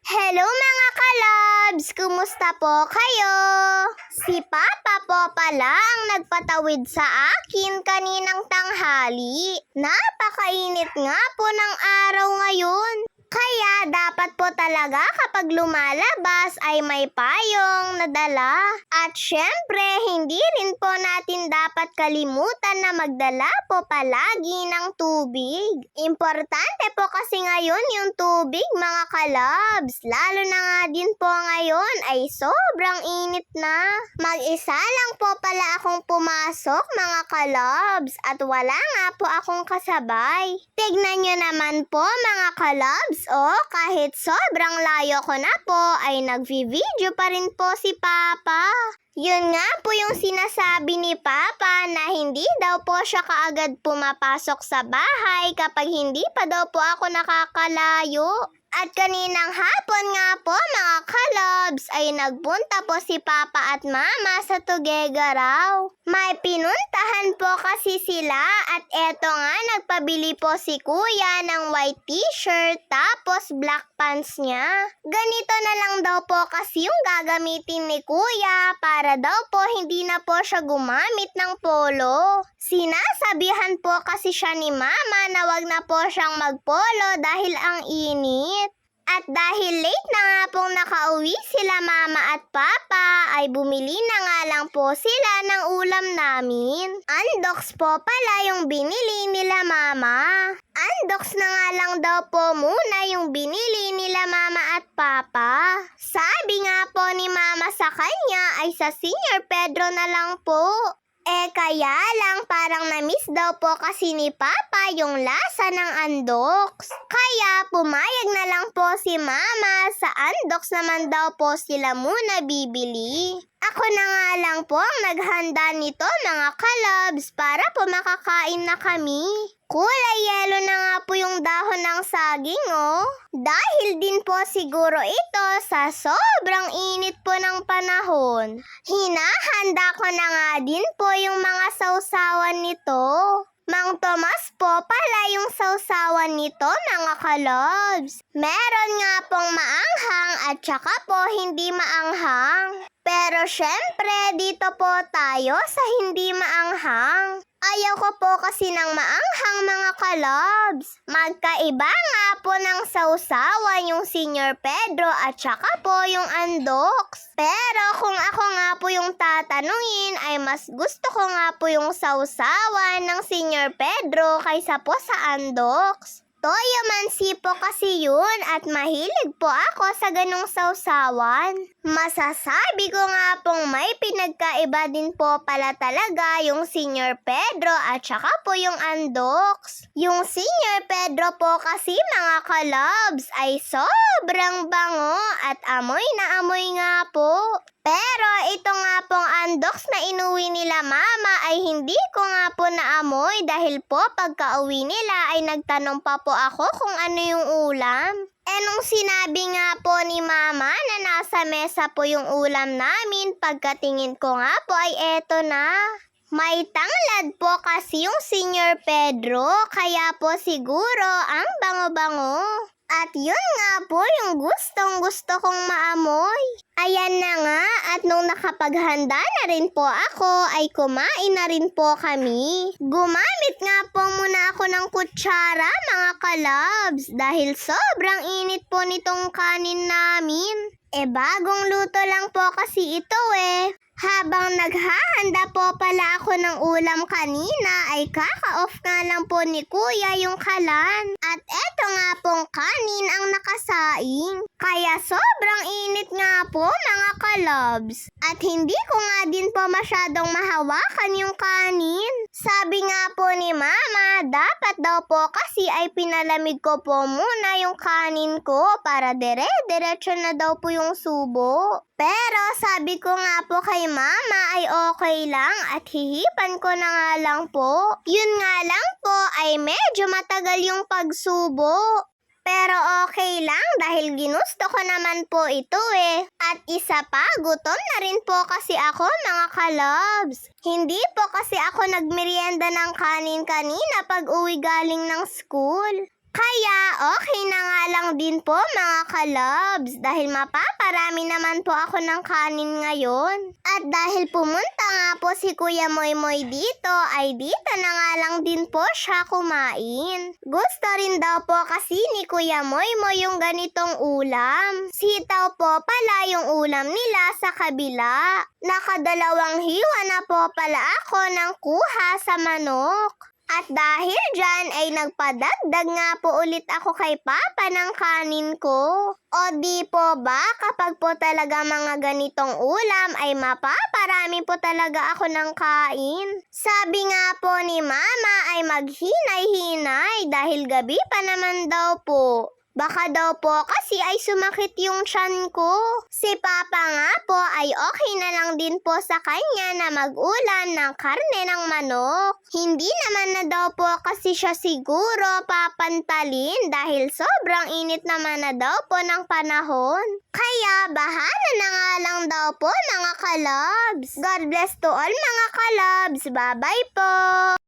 Hello mga kalabs! Kumusta po kayo? Si Papa po pala ang nagpatawid sa akin kaninang tanghali. Napakainit nga po ng araw ngayon. Kaya dapat po talaga kapag lumalabas ay may payong nadala. At syempre, hindi rin po natin dapat kalimutan na magdala po palagi ng tubig. Importante po kasi ngayon yung tubig mga kalabs. Lalo na nga din po ngayon ay sobrang init na. Mag-isa lang po pala akong pumasok mga kalabs at wala nga po akong kasabay. Tignan nyo naman po mga kalabs. Kahit sobrang layo ko na po ay nagvi-video pa rin po si Papa. Yun nga po yung sinasabi ni Papa na hindi daw po siya kaagad pumapasok sa bahay kapag hindi pa daw po ako nakakalayo. At kaninang hapon nga po mga kalabs ay nagpunta po si Papa at Mama sa Tuguegarao. May pinuntahan po kasi sila at eto nga nagpabili po si Kuya ng white t-shirt tapos black pants niya. Ganito na lang daw po kasi yung gagamitin ni Kuya para daw po hindi na po siya gumamit ng polo. Sinasabihan po kasi siya ni Mama na wag na po siyang magpolo dahil ang init. At dahil late na nga pong nakauwi sila Mama at Papa, ay bumili na nga lang po sila ng ulam namin. Andoks po pala yung binili nila Mama. Andoks na nga lang daw po muna yung binili nila Mama at Papa. Sabi nga po ni Mama sa kanya ay sa Senior Pedro na lang po. Kaya lang parang na-miss daw po kasi ni Papa yung lasa ng andoks. Kaya pumayag na lang po si Mama, sa andoks naman daw po sila muna bibili. Ako na nga lang po ang naghanda nito mga kalabs para po makakain na kami. Kulay yelo na nga po yung dahon ng saging Dahil din po siguro ito sa sobrang init po ng panahon. Hinahanda ko na nga din po yung mga sausawan nito. Mang Tomas po pala yung sausawan nito mga kalabs. Meron nga pong maanghang at saka po hindi maanghang. Pero syempre dito po tayo sa hindi maanghang. Ayaw ko po kasi ng maanghang mga kalabs. Magkaiba nga po ng sausawan yung Senior Pedro at saka po yung andoks. Pero kung ako nga po yung tatanungin ay mas gusto ko nga po yung sausawan ng Senior Pedro kaysa po sa andoks. Toyo mansi po kasi yun at mahilig po ako sa ganong sausawan. Masasabi ko nga pong may pinagkaiba din po pala talaga yung Senior Pedro at saka po yung andoks. Yung Senior Pedro po kasi mga kalabs ay sobrang bango at amoy na amoy nga po. Pero ito nga pong andoks na inuwi nila Mama ay hindi ko nga po naamoy dahil po pagka-uwi nila ay nagtanong pa po ako kung ano yung ulam. Nung sinabi nga po ni Mama na nasa mesa po yung ulam namin, pagkatingin ko nga po ay eto na. May tanglad po kasi yung Senior Pedro, kaya po siguro ang bango-bango. At yun nga po yung gustong-gusto kong maamoy. Ayan na nga at nung nakapaghanda na rin po ako ay kumain na rin po kami. Gumamit nga po muna ako ng kutsara mga kalabs dahil sobrang init po nitong kanin namin. Bagong luto lang po kasi ito Habang naghahanda po pala ako ng ulam kanina ay kaka-off nga lang po ni Kuya yung kalan. At eto nga pong kanin ang nakasaing. Kaya sobrang init nga po mga kalabs. At hindi ko nga din po masyadong mahawakan yung kanin. Sabi nga po ni Mama, dapat daw po kasi ay pinalamig ko po muna yung kanin ko para dire-diretso na daw po yung subo. Pero sabi ko nga po kay Mama ay okay lang at hihipan ko na nga lang po. Yun nga lang po ay medyo matagal yung pagsubo. Pero okay lang dahil ginusto ko naman po ito At isa pa, gutom na rin po kasi ako mga kalabs. Hindi po kasi ako nagmerienda ng kanin kanina pag uwi galing ng school. Kaya okay na nga lang din po mga kalabs dahil mapaparami naman po ako ng kanin ngayon. At dahil pumunta nga po si Kuya Moymoy dito ay dito na nga lang din po siya kumain. Gusto rin daw po kasi ni Kuya Moymoy yung ganitong ulam. Sitaw po pala yung ulam nila sa kabila. Nakadalawang hiwa na po pala ako ng kuha sa manok. At dahil dyan ay nagpadagdag nga po ulit ako kay Papa ng kanin ko. O di po ba kapag po talaga mga ganitong ulam ay mapaparami po talaga ako ng kain. Sabi nga po ni Mama ay maghinay-hinay dahil gabi pa naman daw po. Baka daw po kasi ay sumakit yung tiyan ko. Si Papa nga po ay okay na lang din po sa kanya na mag-ulam ng karne ng manok. Hindi naman na daw po kasi siya siguro papantalin dahil sobrang init naman na daw po ng panahon. Kaya bahala na nga lang daw po mga kalabs. God bless to all mga kalabs. Bye-bye po!